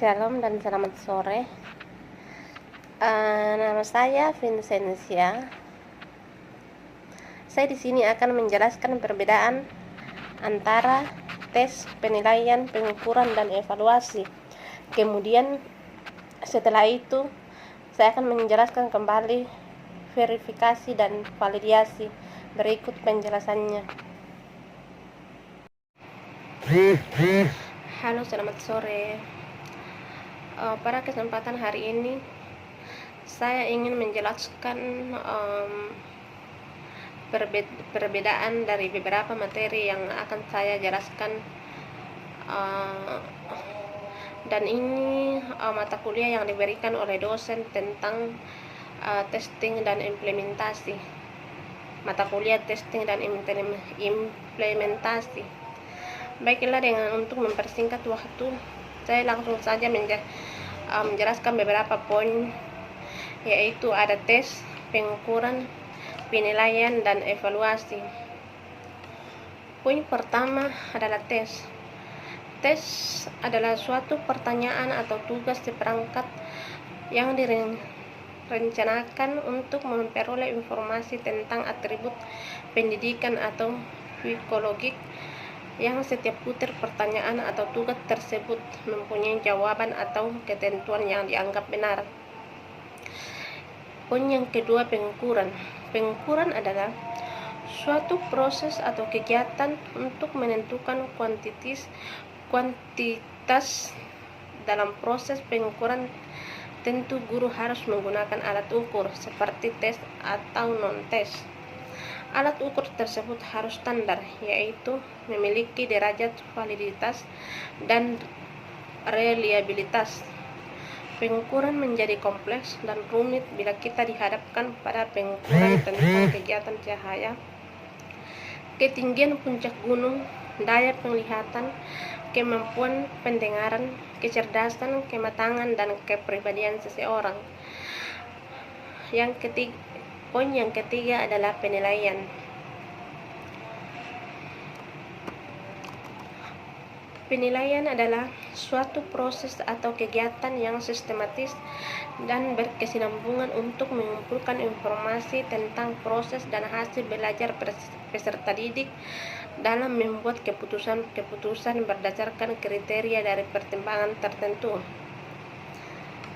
Shalom dan selamat sore. Nama saya Vincentia. Saya di sini akan menjelaskan perbedaan antara tes, penilaian, pengukuran, dan evaluasi. Kemudian setelah itu saya akan menjelaskan kembali verifikasi dan validasi. Berikut penjelasannya. Halo, selamat sore. Pada kesempatan hari ini saya ingin menjelaskan perbedaan dari beberapa materi yang akan saya jelaskan, dan ini mata kuliah yang diberikan oleh dosen tentang testing dan implementasi. Mata kuliah testing dan implementasi. Baiklah, untuk mempersingkat waktu, saya langsung saja menjelaskan beberapa poin, yaitu ada tes, pengukuran, penilaian, dan evaluasi. Poin pertama adalah tes. Tes adalah suatu pertanyaan atau tugas seperangkat yang direncanakan untuk memperoleh informasi tentang atribut pendidikan atau psikologik, yang setiap butir pertanyaan atau tugas tersebut mempunyai jawaban atau ketentuan yang dianggap benar. Poin yang kedua, pengukuran. Pengukuran adalah suatu proses atau kegiatan untuk menentukan kuantitas. Dalam proses pengukuran, tentu guru harus menggunakan alat ukur seperti tes atau non-tes. Alat ukur tersebut harus standar, yaitu memiliki derajat validitas dan reliabilitas. Pengukuran menjadi kompleks dan rumit bila kita dihadapkan pada pengukuran tentang kegiatan cahaya, ketinggian puncak gunung, daya penglihatan, kemampuan pendengaran, kecerdasan, kematangan, dan kepribadian seseorang. Poin yang ketiga adalah penilaian. Penilaian adalah suatu proses atau kegiatan yang sistematis dan berkesinambungan untuk mengumpulkan informasi tentang proses dan hasil belajar peserta didik dalam membuat keputusan berdasarkan kriteria dari pertimbangan tertentu.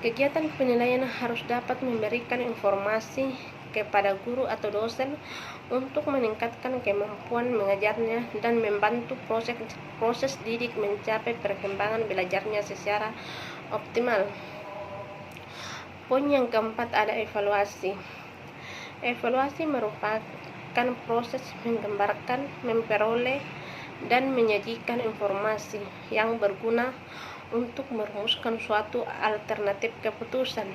Kegiatan penilaian harus dapat memberikan informasi kepada guru atau dosen untuk meningkatkan kemampuan mengajarnya dan membantu proses didik mencapai perkembangan belajarnya secara optimal. Poin yang keempat ada evaluasi. Evaluasi merupakan proses menggambarkan, memperoleh, dan menyajikan informasi yang berguna untuk merumuskan suatu alternatif keputusan.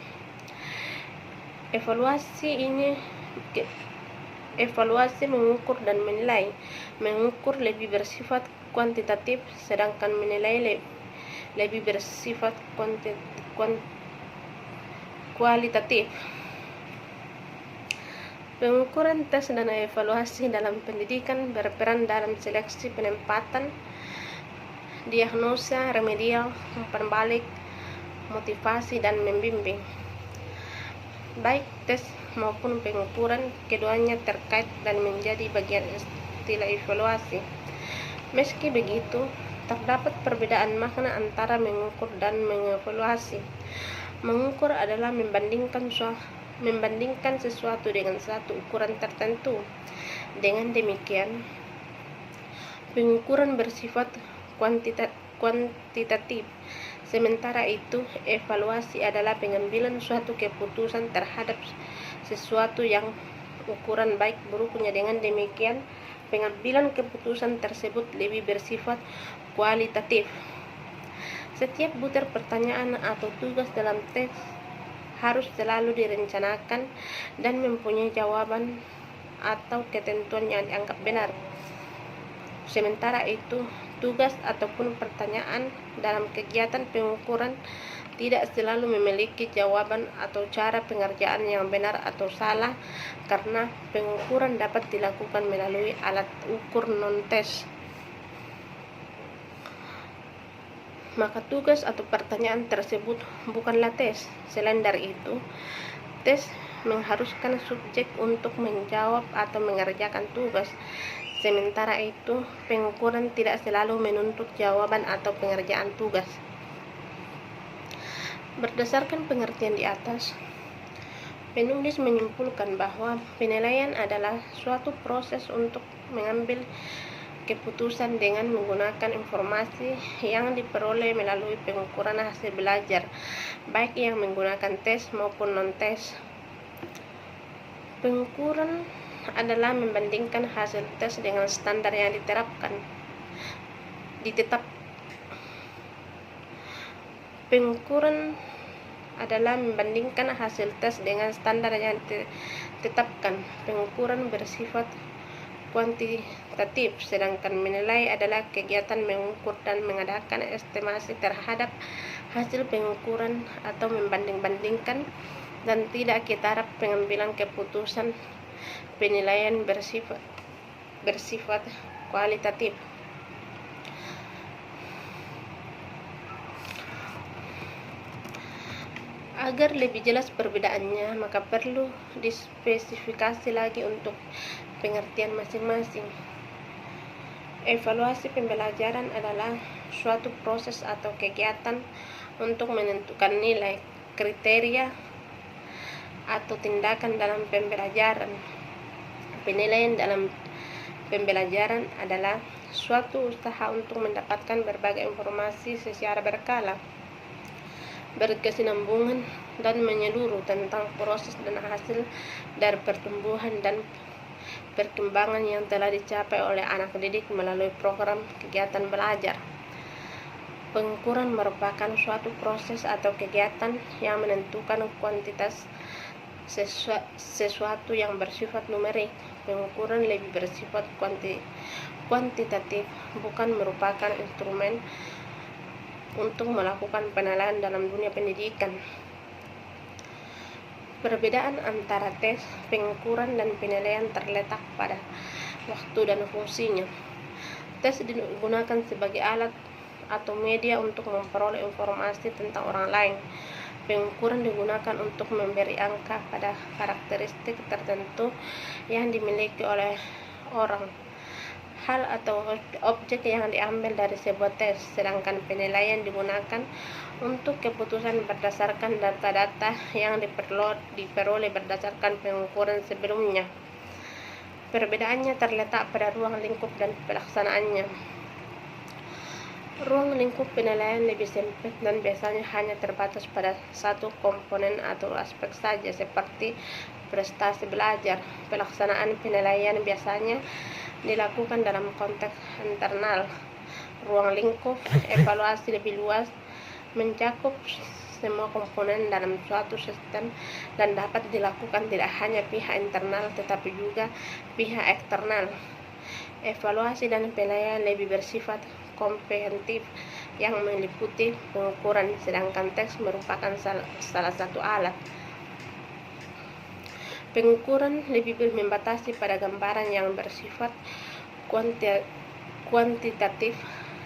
Evaluasi mengukur dan menilai. Mengukur lebih bersifat kuantitatif, sedangkan menilai lebih bersifat kualitatif. Pengukuran, tes, dan evaluasi dalam pendidikan berperan dalam seleksi, penempatan, diagnosa, remedial, umpan balik, motivasi, dan membimbing. Baik tes maupun pengukuran, keduanya terkait dan menjadi bagian istilah evaluasi. Meski begitu, terdapat perbedaan makna antara mengukur dan mengevaluasi. Mengukur adalah membandingkan sesuatu dengan satu ukuran tertentu. Dengan demikian, pengukuran bersifat kuantitatif. Sementara itu, evaluasi adalah pengambilan suatu keputusan terhadap sesuatu yang ukuran baik buruknya. Dengan demikian, pengambilan keputusan tersebut lebih bersifat kualitatif. Setiap butir pertanyaan atau tugas dalam tes harus selalu direncanakan dan mempunyai jawaban atau ketentuan yang dianggap benar. Sementara itu, tugas ataupun pertanyaan dalam kegiatan pengukuran tidak selalu memiliki jawaban atau cara pengerjaan yang benar atau salah, karena pengukuran dapat dilakukan melalui alat ukur non-tes. maka tugas atau pertanyaan tersebut bukanlah tes. Selain dari itu, tes mengharuskan subjek untuk menjawab atau mengerjakan tugas. Sementara itu, pengukuran tidak selalu menuntut jawaban atau pengerjaan tugas. Berdasarkan pengertian di atas, penulis menyimpulkan bahwa penilaian adalah suatu proses untuk mengambil keputusan dengan menggunakan informasi yang diperoleh melalui pengukuran hasil belajar, baik yang menggunakan tes maupun non-tes. Pengukuran adalah membandingkan hasil tes dengan standar yang Pengukuran adalah membandingkan hasil tes dengan standar yang ditetapkan. Pengukuran bersifat kuantitatif, sedangkan menilai adalah kegiatan mengukur dan mengadakan estimasi terhadap hasil pengukuran atau membanding-bandingkan, dan tidak ke taraf pengambilan keputusan. Penilaian bersifat kualitatif. Agar lebih jelas perbedaannya, maka perlu dispesifikasi lagi untuk pengertian masing-masing. Evaluasi pembelajaran adalah suatu proses atau kegiatan untuk menentukan nilai, kriteria, atau tindakan dalam pembelajaran. Penilaian dalam pembelajaran adalah suatu usaha untuk mendapatkan berbagai informasi secara berkala, berkesinambungan, dan menyeluruh tentang proses dan hasil dari pertumbuhan dan perkembangan yang telah dicapai oleh anak didik melalui program kegiatan belajar. Pengukuran merupakan suatu proses atau kegiatan yang menentukan kuantitas sesuatu yang bersifat numerik. Pengukuran lebih bersifat kuantitatif, bukan merupakan instrumen untuk melakukan penilaian dalam dunia pendidikan. Perbedaan antara tes, pengukuran, dan penilaian terletak pada waktu dan fungsinya. Tes digunakan sebagai alat atau media untuk memperoleh informasi tentang orang lain. Pengukuran digunakan untuk memberi angka pada karakteristik tertentu yang dimiliki oleh orang, hal atau objek yang diambil dari sebuah tes, sedangkan penilaian digunakan untuk keputusan berdasarkan data-data yang diperoleh berdasarkan pengukuran sebelumnya. Perbedaannya terletak pada ruang lingkup dan pelaksanaannya. Ruang lingkup penilaian lebih sempit dan biasanya hanya terbatas pada satu komponen atau aspek saja, seperti prestasi belajar. Pelaksanaan penilaian biasanya dilakukan dalam konteks internal. Ruang lingkup evaluasi lebih luas, mencakup semua komponen dalam suatu sistem, dan dapat dilakukan tidak hanya pihak internal tetapi juga pihak eksternal. Evaluasi dan penilaian lebih bersifat komprehensif yang meliputi pengukuran, sedangkan tes merupakan salah satu alat. Pengukuran lebih membatasi pada gambaran yang bersifat kuantitatif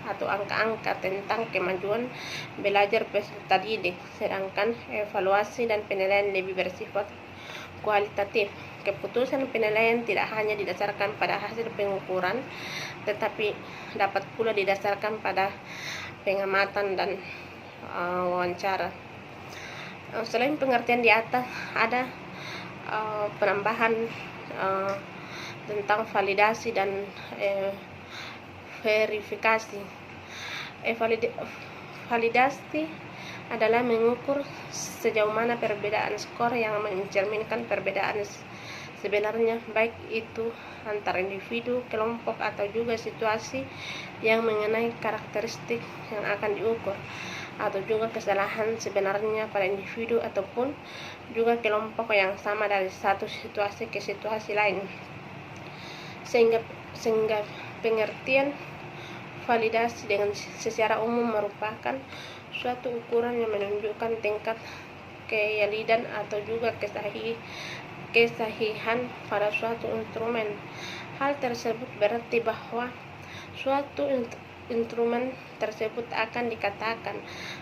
atau angka-angka tentang kemajuan belajar peserta didik, sedangkan evaluasi dan penilaian lebih bersifat kualitatif. Keputusan penilaian tidak hanya didasarkan pada hasil pengukuran, tetapi dapat pula didasarkan pada pengamatan dan wawancara. Selain pengertian di atas, ada penambahan tentang validasi dan verifikasi. Validasi adalah mengukur sejauh mana perbedaan skor yang mencerminkan perbedaan sebenarnya, baik itu antar individu, kelompok, atau juga situasi yang mengenai karakteristik yang akan diukur, atau juga kesalahan sebenarnya pada individu ataupun juga kelompok yang sama dari satu situasi ke situasi lain. Sehingga pengertian validasi dengan secara umum merupakan suatu ukuran yang menunjukkan tingkat kevalidan atau juga kesahihan pada suatu instrumen. Hal tersebut berarti bahwa suatu instrumen tersebut akan dikatakan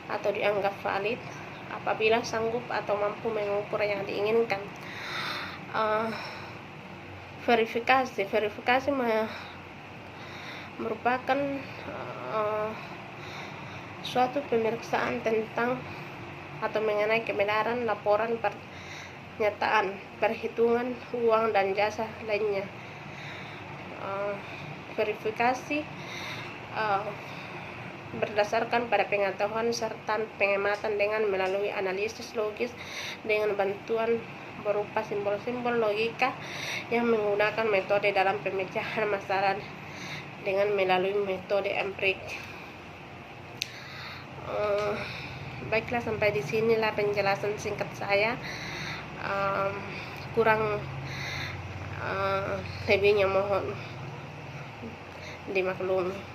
atau dianggap valid apabila sanggup atau mampu mengukur yang diinginkan. Verifikasi merupakan suatu pemeriksaan tentang atau mengenai kebenaran laporan pernyataan, perhitungan uang dan jasa lainnya. Verifikasi berdasarkan pada pengetahuan serta pengamatan dengan melalui analisis logis dengan bantuan berupa simbol-simbol logika yang menggunakan metode dalam pemecahan masalah dengan melalui metode empirik. Baiklah, sampai di sinilah penjelasan singkat saya. Kurang lebihnya mohon dimaklumi.